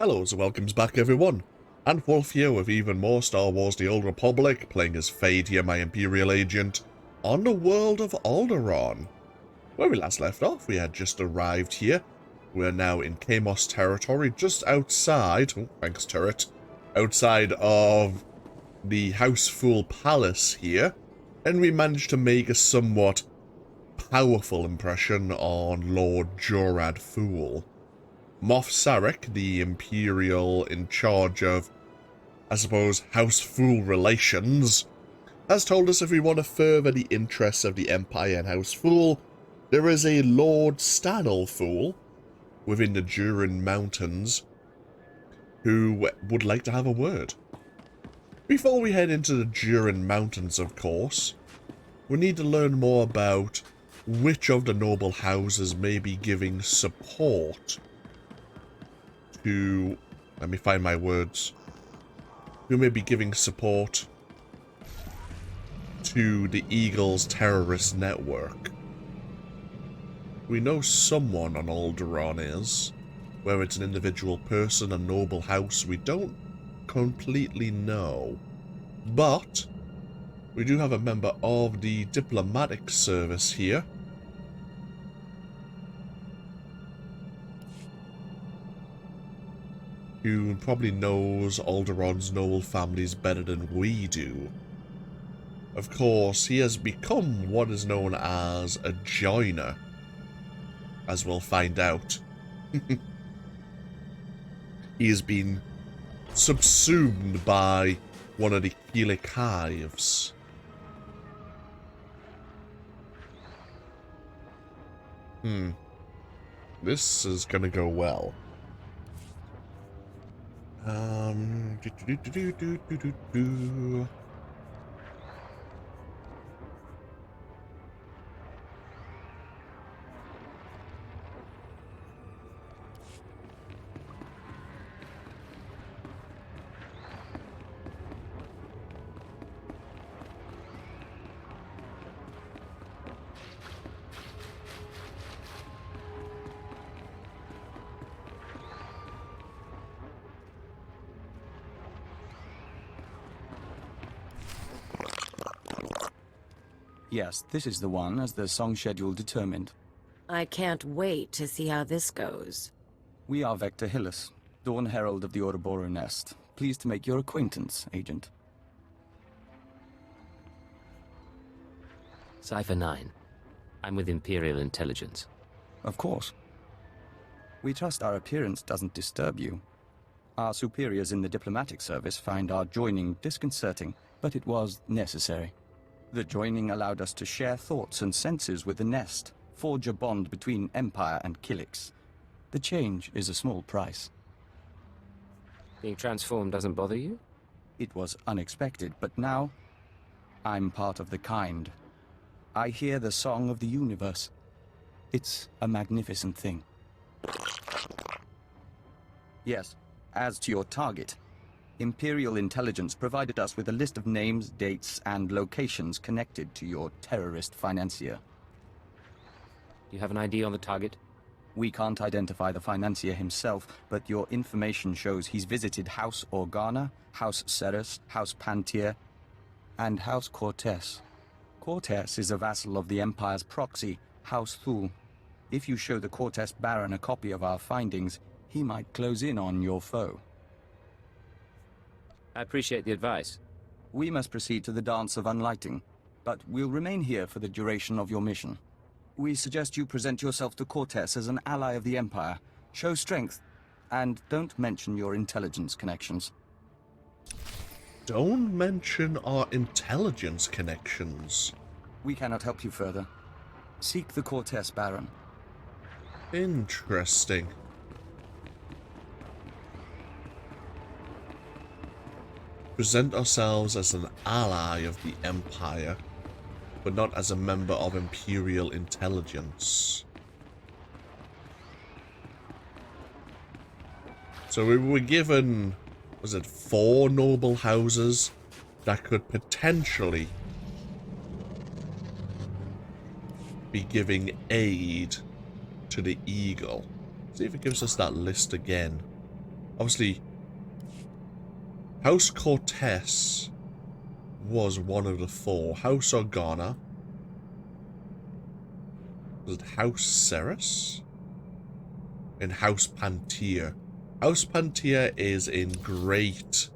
Hello and welcomes back everyone, and Wolf here with even more Star Wars The Old Republic, playing as Vaedren, my Imperial Agent, on the world of Alderaan. Where we last left off, we had just arrived here. We're now in Kamos territory, just outside, oh thanks turret, outside of the House Fool Palace here, and we managed to make a somewhat powerful impression on Lord Jorad Fool. Moff Sarek, the Imperial in charge of, I suppose, House Fool relations, has told us if we want to further the interests of the Empire and House Fool, there is a Lord Stanel Fool within the Durin Mountains who would like to have a word. Before we head into the Durin Mountains, of course, we need to learn more about which of the noble houses may be giving support to, let me find my words, who may be giving support to the Eagle's terrorist network. We know someone on Alderaan is, whether it's an individual person, a noble house, we don't completely know. But we do have a member of the diplomatic service here. Who probably knows Alderaan's noble families better than we do. Of course, he has become what is known as a joiner, as we'll find out. He has been subsumed by one of the Helic Hives. This is gonna go well. Yes, this is the one, as the song schedule determined. I can't wait to see how this goes. We are Vector Hillis, Dawn Herald of the Ouroboros Nest. Pleased to make your acquaintance, Agent. Cipher 9. I'm with Imperial Intelligence. Of course. We trust our appearance doesn't disturb you. Our superiors in the diplomatic service find our joining disconcerting, but it was necessary. The joining allowed us to share thoughts and senses with the Nest, forge a bond between Empire and Kilix. The change is a small price. Being transformed doesn't bother you? It was unexpected, but now I'm part of the kind. I hear the song of the universe. It's a magnificent thing. Yes, as to your target, Imperial Intelligence provided us with a list of names, dates, and locations connected to your terrorist financier. You have an ID on the target? We can't identify the financier himself, but your information shows he's visited House Organa, House Ceres, House Pantier, and House Cortess. Cortess is a vassal of the Empire's proxy, House Thul. If you show the Cortess Baron a copy of our findings, he might close in on your foe. I appreciate the advice. We must proceed to the Dance of Unlighting, but we'll remain here for the duration of your mission. We suggest you present yourself to Cortess as an ally of the Empire, show strength, and don't mention your intelligence connections. Don't mention our intelligence connections. We cannot help you further. Seek the Cortess Baron. Interesting. Present ourselves as an ally of the Empire, but not as a member of Imperial Intelligence. So we were given, was it 4 noble houses that could potentially be giving aid to the Eagle. See if it gives us that list again obviously, House Cortess was one of the four. House Organa. Was it House Ceres? And House Pantia. House Pantia is in great,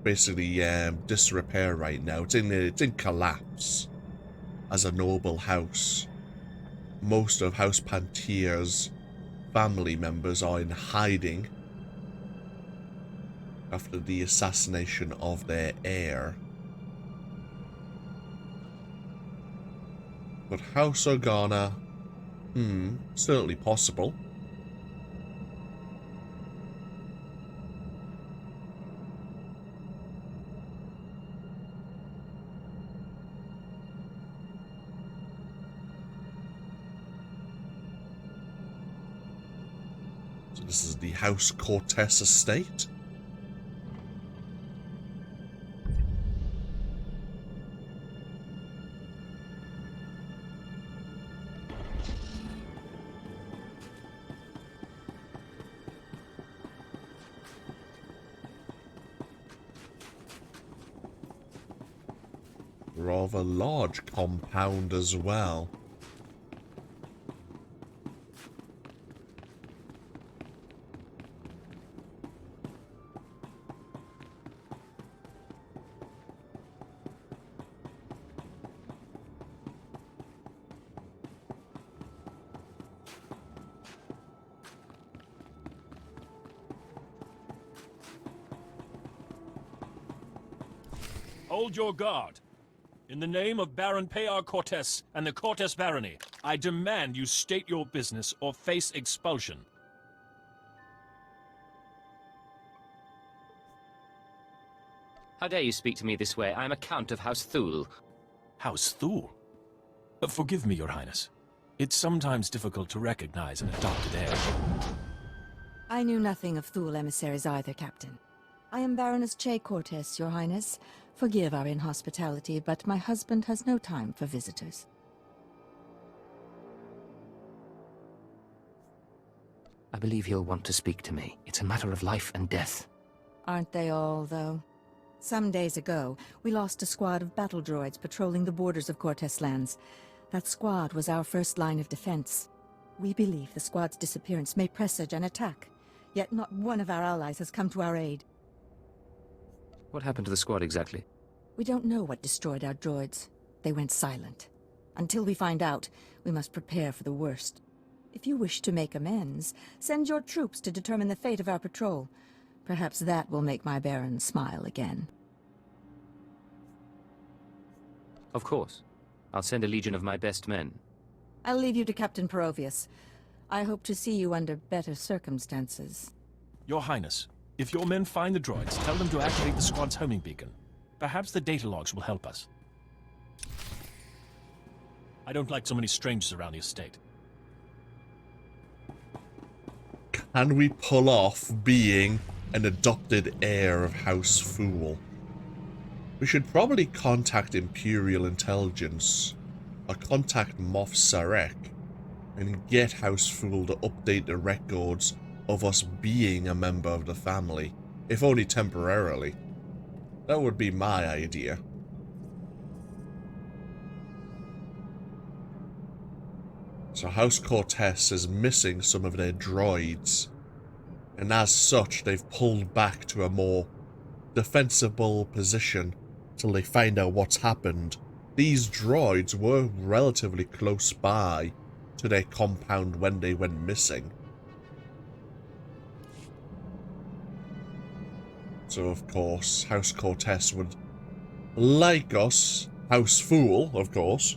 basically, disrepair right now. It's in collapse as a noble house. Most of House Pantia's family members are in hiding after the assassination of their heir. But House Organa, certainly possible. So this is the House Cortess estate. Rather large compound as well. Hold your guard. In the name of Baron Cortez and the Cortess barony, I demand you state your business or face expulsion. How dare you speak to me this way? I am a Count of House Thule. House Thule? Forgive me, Your Highness. It's sometimes difficult to recognize an adopted heir. I knew nothing of Thule emissaries either, Captain. I am Baroness Cortez, Your Highness. Forgive our inhospitality, but my husband has no time for visitors. I believe he'll want to speak to me. It's a matter of life and death. Aren't they all, though? Some days ago, we lost a squad of battle droids patrolling the borders of Cortess lands. That squad was our first line of defense. We believe the squad's disappearance may presage an attack, yet not one of our allies has come to our aid. What happened to the squad exactly? We don't know what destroyed our droids. They went silent. Until we find out, we must prepare for the worst. If you wish to make amends, send your troops to determine the fate of our patrol. Perhaps that will make my Baron smile again. Of course. I'll send a legion of my best men. I'll leave you to Captain Perovius. I hope to see you under better circumstances. Your Highness, if your men find the droids, tell them to activate the squad's homing beacon. Perhaps the data logs will help us. I don't like so many strangers around the estate. Can we pull off being an adopted heir of House Fool? We should probably contact Imperial Intelligence or contact Moff Sarek and get House Fool to update the records of us being a member of the family, if only temporarily. That would be my idea. So House Cortez is missing some of their droids, and as such they've pulled back to a more defensible position till they find out what's happened. These droids were relatively close by to their compound when they went missing. So of course, House Cortez would like us, House Fool, of course,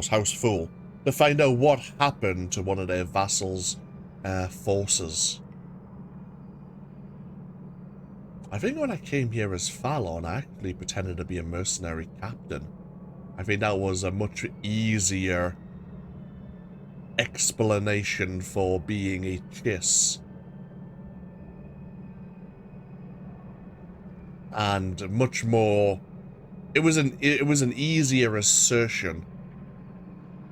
House Fool, to find out what happened to one of their vassals' forces. I think when I came here as Fallon, I actually pretended to be a mercenary captain. I think that was a much easier explanation for being a chiss. And much more, it was an easier assertion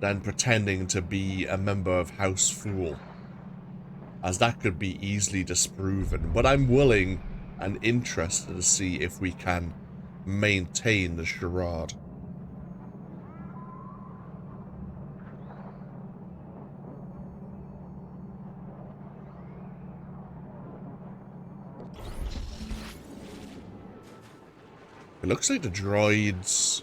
than pretending to be a member of House Fool. as that could be easily disproven, but I'm willing and interested to see if we can maintain the charade. It looks like the droids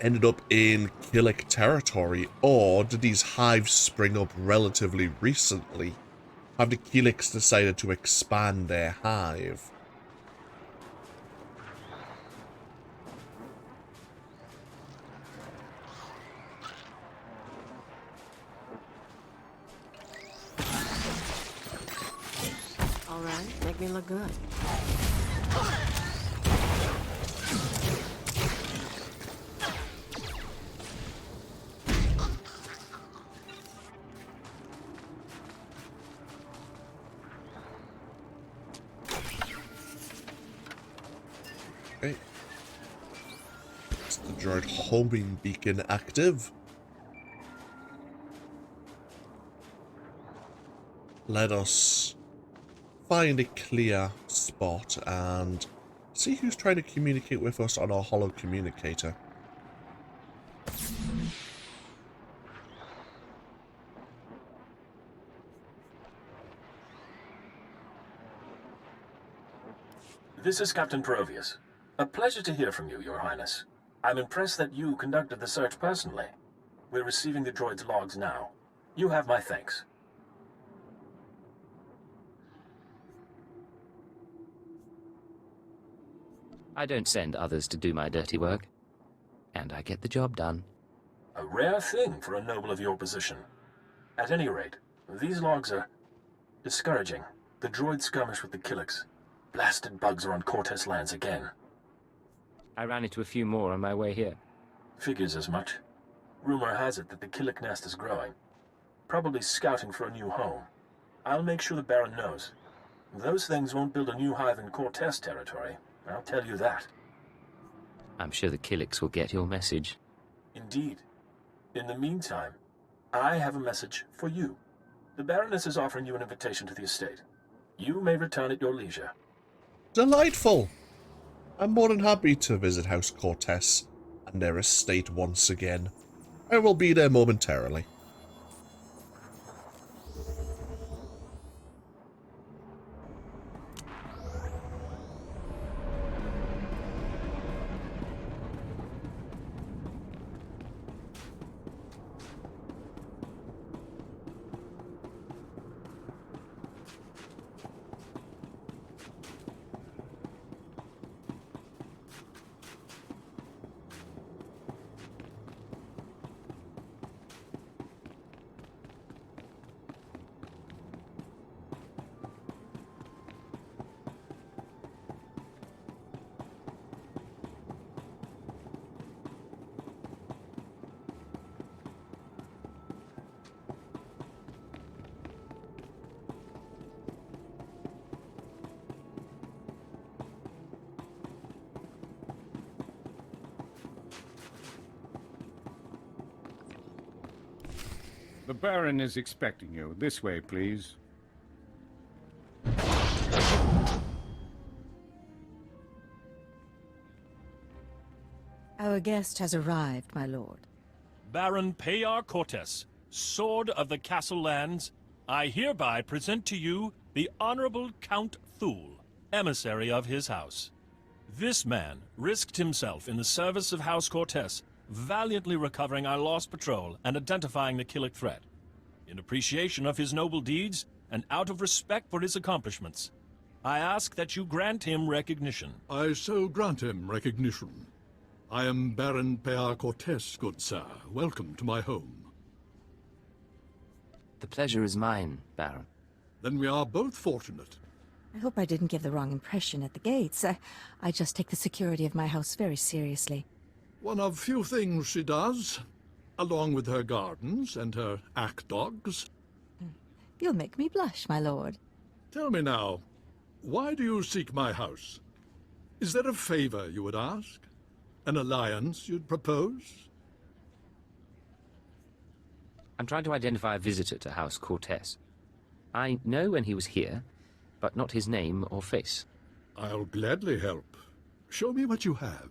ended up in Killik territory, or did these hives spring up relatively recently? Have the Killiks decided to expand their hive? All right, make me look good. Okay. Is the droid homing beacon active? Let us find a clear spot and see who's trying to communicate with us on our holo communicator. This is Captain Provius. A pleasure to hear from you, Your Highness. I'm impressed that you conducted the search personally. We're receiving the droid's logs now. You have my thanks. I don't send others to do my dirty work. And I get the job done. A rare thing for a noble of your position. At any rate, these logs are discouraging. The droid skirmish with the Killiks. Blasted bugs are on Cortess lands again. I ran into a few more on my way here. Figures as much. Rumor has it that the Killik nest is growing. Probably scouting for a new home. I'll make sure the Baron knows. Those things won't build a new hive in Cortess territory. I'll tell you that. I'm sure the Killiks will get your message. Indeed. In the meantime, I have a message for you. The Baroness is offering you an invitation to the estate. You may return at your leisure. Delightful! I'm more than happy to visit House Cortess and their estate once again. I will be there momentarily. The Baron is expecting you. This way, please. Our guest has arrived, my lord. Baron Cortez, Sword of the Castle Lands, I hereby present to you the Honorable Count Thule, emissary of his house. This man risked himself in the service of House Cortez, valiantly recovering our lost patrol and identifying the Killik threat. In appreciation of his noble deeds, and out of respect for his accomplishments, I ask that you grant him recognition. I so grant him recognition. I am Baron Cortez, good sir. Welcome to my home. The pleasure is mine, Baron. Then we are both fortunate. I hope I didn't give the wrong impression at the gates. I just take the security of my house very seriously. One of few things she does, along with her gardens and her ack dogs. You'll make me blush, my lord. Tell me now, why do you seek my house? Is there a favor you would ask? An alliance you'd propose? I'm trying to identify a visitor to House Cortez. I know when he was here, but not his name or face. I'll gladly help. Show me what you have.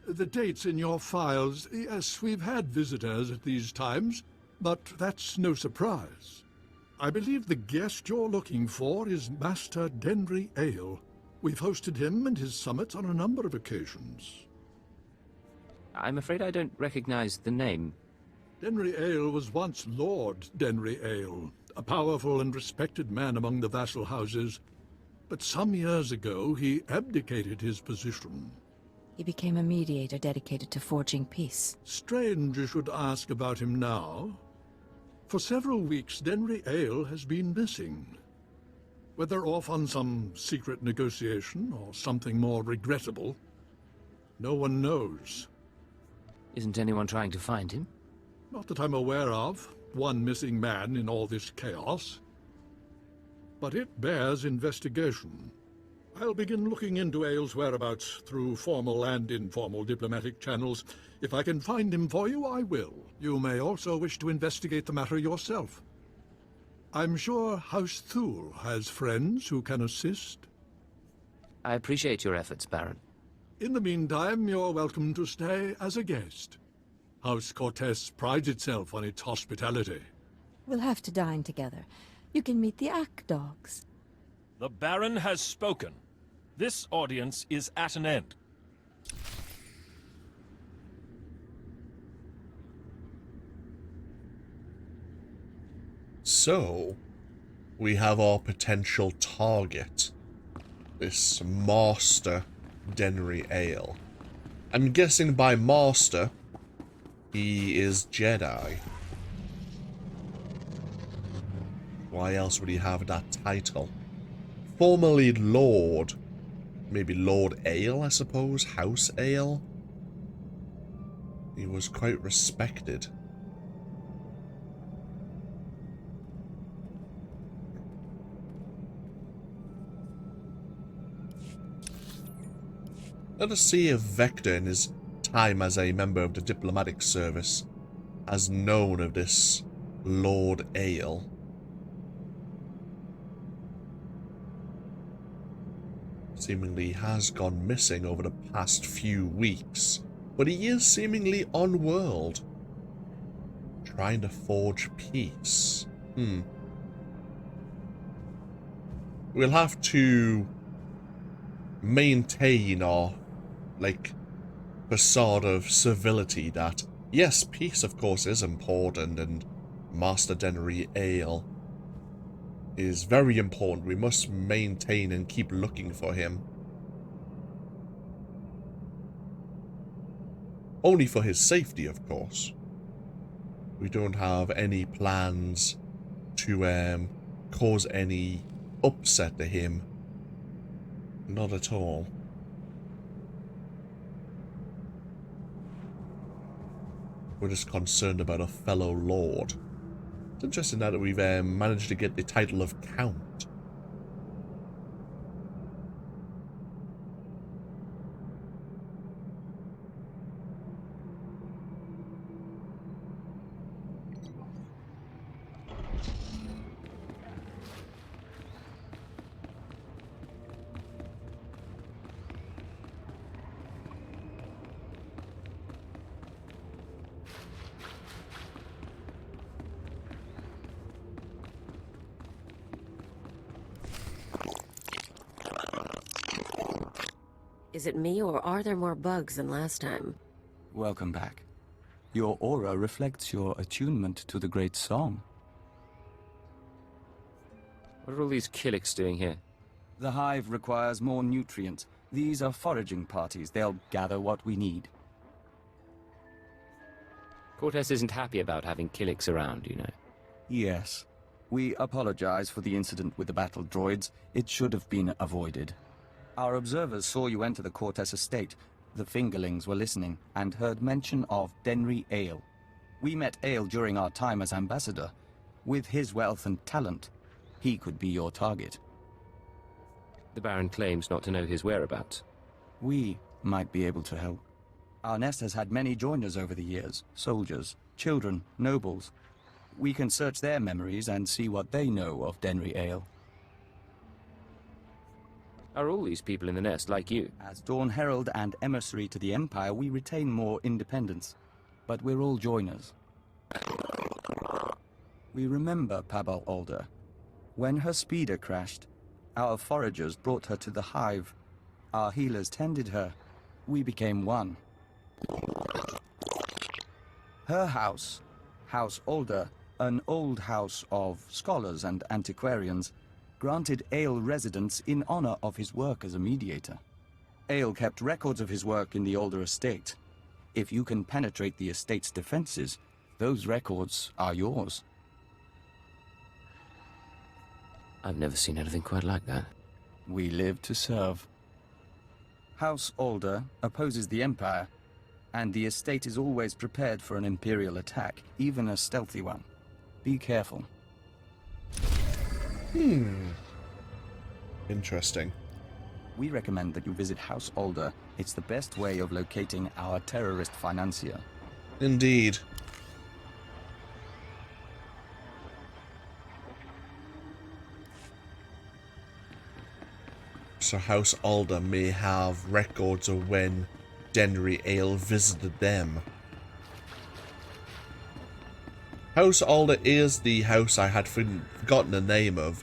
The dates in your files. Yes, we've had visitors at these times, but that's no surprise. I believe the guest you're looking for is Master Denry Ale. We've hosted him and his summit on a number of occasions. I'm afraid I don't recognize the name. Denry Ale was once Lord Denry Ale, a powerful and respected man among the vassal houses. But some years ago, he abdicated his position. He became a mediator dedicated to forging peace. Strange you should ask about him now. For several weeks, Denry Ale has been missing. Whether off on some secret negotiation or something more regrettable, no one knows. Isn't anyone trying to find him? Not that I'm aware of. One missing man in all this chaos. But it bears investigation. I'll begin looking into Ale's whereabouts through formal and informal diplomatic channels. If I can find him for you, I will. You may also wish to investigate the matter yourself. I'm sure House Thule has friends who can assist. I appreciate your efforts, Baron. In the meantime, you're welcome to stay as a guest. House Cortess prides itself on its hospitality. We'll have to dine together. You can meet the Ack dogs. The Baron has spoken. This audience is at an end. So, we have our potential target. This Master Denry Ale. I'm guessing by Master, he is Jedi. Why else would he have that title? Formerly Lord. Maybe Lord Ale, I suppose? House Ale? He was quite respected. Let us see if Vector, in his time as a member of the diplomatic service, has known of this Lord Ale. Seemingly has gone missing over the past few weeks, but he is seemingly on world, trying to forge peace. We'll have to maintain our, facade of civility that, yes, peace of course is important, and Master Denry Ale is very important. We must maintain and keep looking for him. Only for his safety, of course. We don't have any plans to cause any upset to him. Not at all. We're just concerned about a fellow lord. It's interesting that we've managed to get the title of Count. Is it me, or are there more bugs than last time? Welcome back. Your aura reflects your attunement to the great song. What are all these Killiks doing here? The Hive requires more nutrients. These are foraging parties. They'll gather what we need. Cortess isn't happy about having Killiks around, you know. Yes. We apologize for the incident with the battle droids. It should have been avoided. Our observers saw you enter the Cortess estate. The Fingerlings were listening and heard mention of Denry Ale. We met Ale during our time as ambassador. With his wealth and talent, he could be your target. The Baron claims not to know his whereabouts. We might be able to help. Our nest has had many joiners over the years. Soldiers, children, nobles. We can search their memories and see what they know of Denry Ale. Are all these people in the nest like you? As Dawn Herald and emissary to the Empire, we retain more independence. But we're all joiners. We remember Pabal Alder. When her speeder crashed, our foragers brought her to the Hive. Our healers tended her. We became one. Her house, House Alder, an old house of scholars and antiquarians, granted Ale residence in honor of his work as a mediator. Ale kept records of his work in the Alder estate. If you can penetrate the estate's defenses, those records are yours. I've never seen anything quite like that. We live to serve. House Alder opposes the Empire, and the estate is always prepared for an Imperial attack, even a stealthy one. Be careful. Interesting. We recommend that you visit House Alder. It's the best way of locating our terrorist financier. Indeed. So House Alder may have records of when Denry Ale visited them. House Alder is the house I had forgotten the name of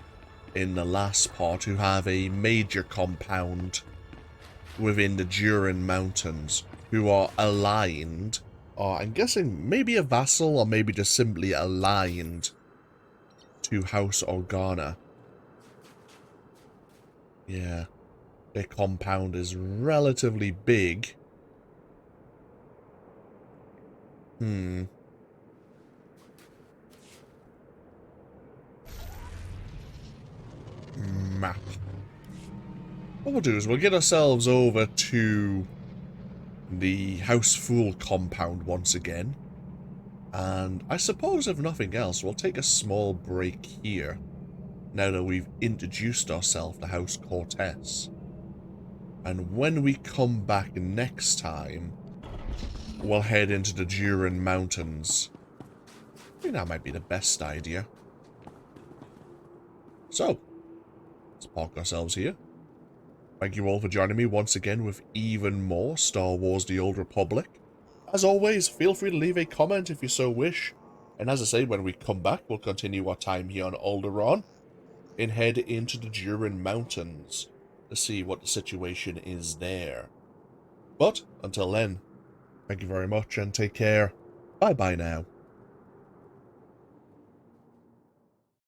in the last part, who have a major compound within the Duran Mountains, who are aligned, or I'm guessing maybe a vassal, or maybe just simply aligned to House Organa. Yeah, their compound is relatively big. Map. What we'll do is we'll get ourselves over to the House Fool compound once again. And I suppose if nothing else, we'll take a small break here, now that we've introduced ourselves to House Cortez. And when we come back next time, we'll head into the Duran Mountains. I think that might be the best idea. So, let's park ourselves here. Thank you all for joining me once again with even more Star Wars The Old Republic. As always, feel free to leave a comment if you so wish. And as I say, when we come back, we'll continue our time here on Alderaan and head into the Duran Mountains to see what the situation is there. But, until then, thank you very much and take care. Bye-bye now.